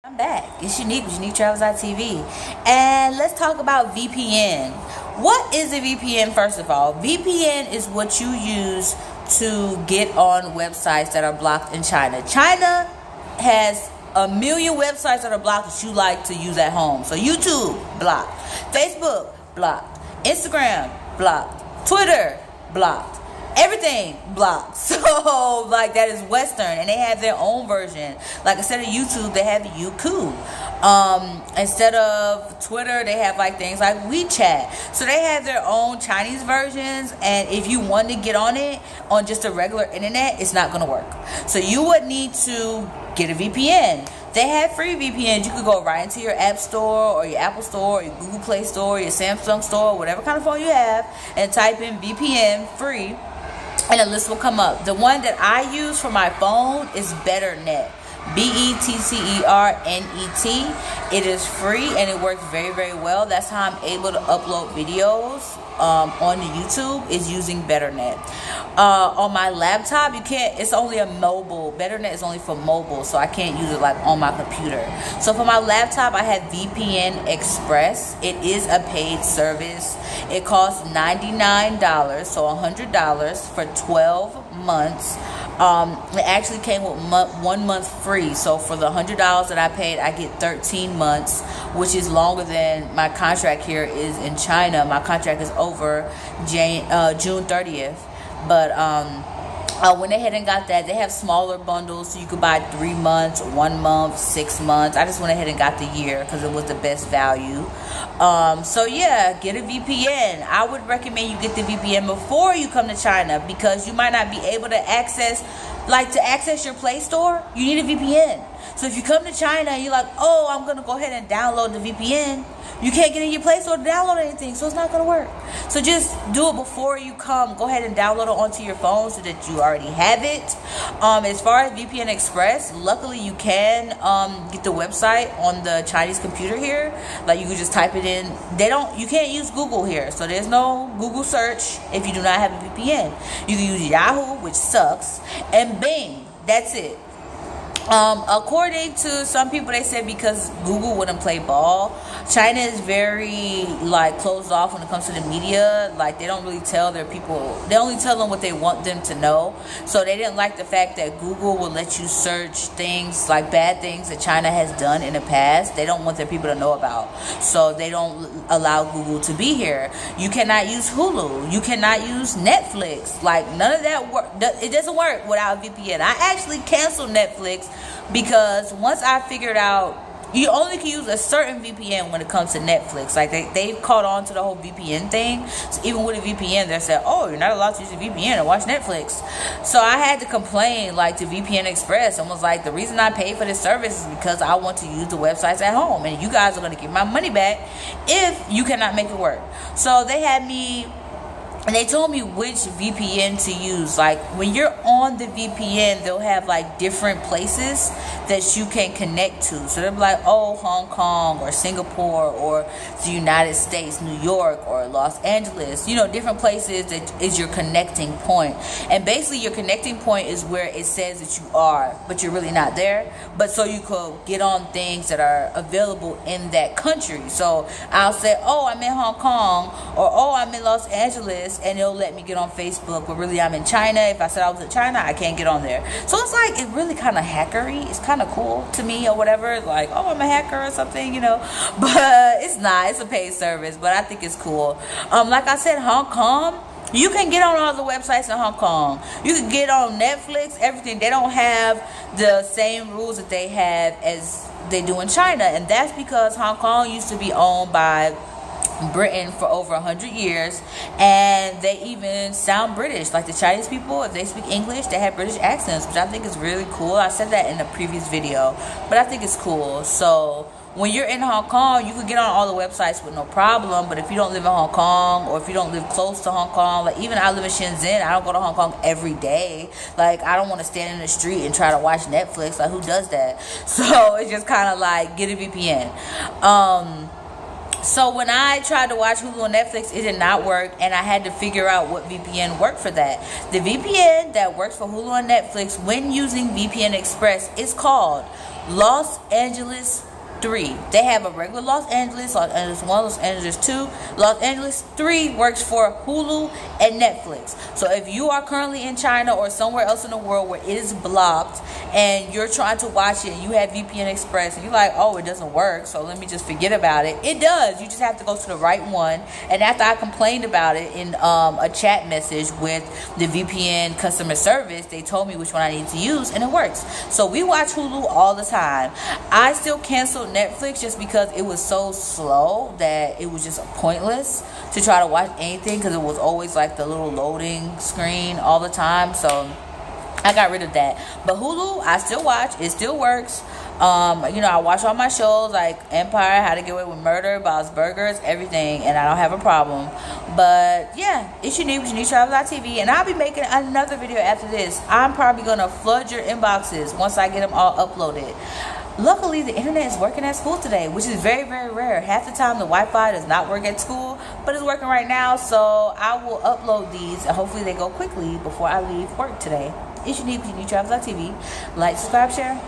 I'm back. It's Unique with Unique Travels TV. And let's talk about VPN. What is a VPN, first of all? VPN is what you use to get on websites that are blocked in China. China has a million websites that are blocked that you like to use at home. So YouTube, blocked. Facebook, blocked. Instagram, blocked. Twitter, blocked. Everything blocked. So like that is Western, and they have their own version. Like instead of YouTube, they have Youku. Instead of Twitter, they have like things like WeChat. So they have their own Chinese versions, and if you want to get on it on just a regular internet, it's not gonna work. So you would need to get a VPN. They have free VPNs. You could go right into your App Store or your Apple Store or your Google Play Store, your Samsung Store, whatever kind of phone you have, and type in VPN free, and a list will come up. The one that I use for my phone is betternet. BETTERNET. It is free and it works very, very well. That's how I'm able to upload videos on the YouTube, is using betternet. On my laptop, you can't. It's only a mobile. Betternet is only for mobile, so I can't use it like on my computer. So for my laptop, I have VPN Express. It is a paid service. It costs $99, so $100 for 12 months. It actually came with 1 month free. So for the $100 that I paid, I get 13 months, which is longer than my contract here is in China. My contract is over June 30th. But I went ahead and got that. They have smaller bundles, so you could buy 3 months, 1 month, 6 months. I just went ahead and got the year because it was the best value. So yeah, get a VPN. I would recommend you get the VPN before you come to China, because you might not be able to access your Play Store. You need a VPN. So if you come to China and you're like, oh, I'm going to go ahead and download the VPN, you can't get in your Play Store to download anything, so it's not going to work. So just do it before you come. Go ahead and download it onto your phone so that you already have it. As far as VPN Express, luckily you can get the website on the Chinese computer here. Like you can just type it in. You can't use Google here, so there's no Google search if you do not have a VPN. You can use Yahoo, which sucks, and Bing. That's it. According to some people, they said because Google wouldn't play ball. China is very closed off when it comes to the media. Like they don't really tell their people. They only tell them what they want them to know. So they didn't like the fact that Google will let you search things like bad things that China has done in the past. They don't want their people to know about. So they don't allow Google to be here. You cannot use Hulu. You cannot use Netflix. Like none of that work. It doesn't work without VPN. I actually canceled Netflix because once I figured out you only can use a certain VPN when it comes to Netflix. Like they've caught on to the whole VPN thing. So even with a VPN, they said, oh, you're not allowed to use a VPN and watch Netflix. So I had to complain to VPN Express and was like, the reason I paid for this service is because I want to use the websites at home, and you guys are going to get my money back if you cannot make it work. So they had me. And they told me which VPN to use. Like when you're on the VPN, they'll have different places that you can connect to. So they'll be like, oh, Hong Kong or Singapore or the United States, New York or Los Angeles. Different places that is your connecting point. And basically your connecting point is where it says that you are, but you're really not there. But so you could get on things that are available in that country. So I'll say, oh, I'm in Hong Kong, or oh, I'm in Los Angeles, and it'll let me get on Facebook, but really I'm in China. If I said I was in China, I can't get on there. So it's it really kind of hackery. It's kind of cool to me or whatever. Like, oh, I'm a hacker or something, But it's not. It's a paid service, but I think it's cool. Like I said, Hong Kong, you can get on all the websites in Hong Kong. You can get on Netflix, everything. They don't have the same rules that they have as they do in China, and that's because Hong Kong used to be owned by Britain for over 100 years, and they even sound British. Like the Chinese people, if they speak English, they have British accents, which I think is really cool. I said that in a previous video, but I think it's cool. So when you're in Hong Kong, you can get on all the websites with no problem. But if you don't live in Hong Kong, or if you don't live close to Hong Kong, even I live in Shenzhen, I don't go to Hong Kong every day. I don't want to stand in the street and try to watch Netflix. Who does that? So it's just kind of get a VPN. So when I tried to watch Hulu on Netflix, it did not work, and I had to figure out what VPN worked for that. The VPN that works for Hulu on Netflix when using VPN Express is called Los Angeles 3. They have a regular Los Angeles 1, Los Angeles 2. Los Angeles 3 works for Hulu and Netflix. So if you are currently in China or somewhere else in the world where it is blocked and you're trying to watch it and you have VPN Express and you're like, oh, it doesn't work, so let me just forget about it. It does. You just have to go to the right one. And after I complained about it in a chat message with the VPN customer service, they told me which one I need to use, and it works. So we watch Hulu all the time. I still canceled Netflix just because it was so slow that it was just pointless to try to watch anything, because it was always like the little loading screen all the time. So I got rid of that. But Hulu, I still watch. It still works. I watch all my shows like Empire, How to Get Away with Murder, Bob's Burgers, everything, and I don't have a problem. But yeah, it's unique. Travel.tv, and I'll be making another video after this. I'm probably gonna flood your inboxes once I get them all uploaded. Luckily, the internet is working at school today, which is very, very rare. Half the time, the Wi-Fi does not work at school, but it's working right now. So I will upload these, and hopefully they go quickly before I leave work today. It's unique. Travel.tv. Like, subscribe, share.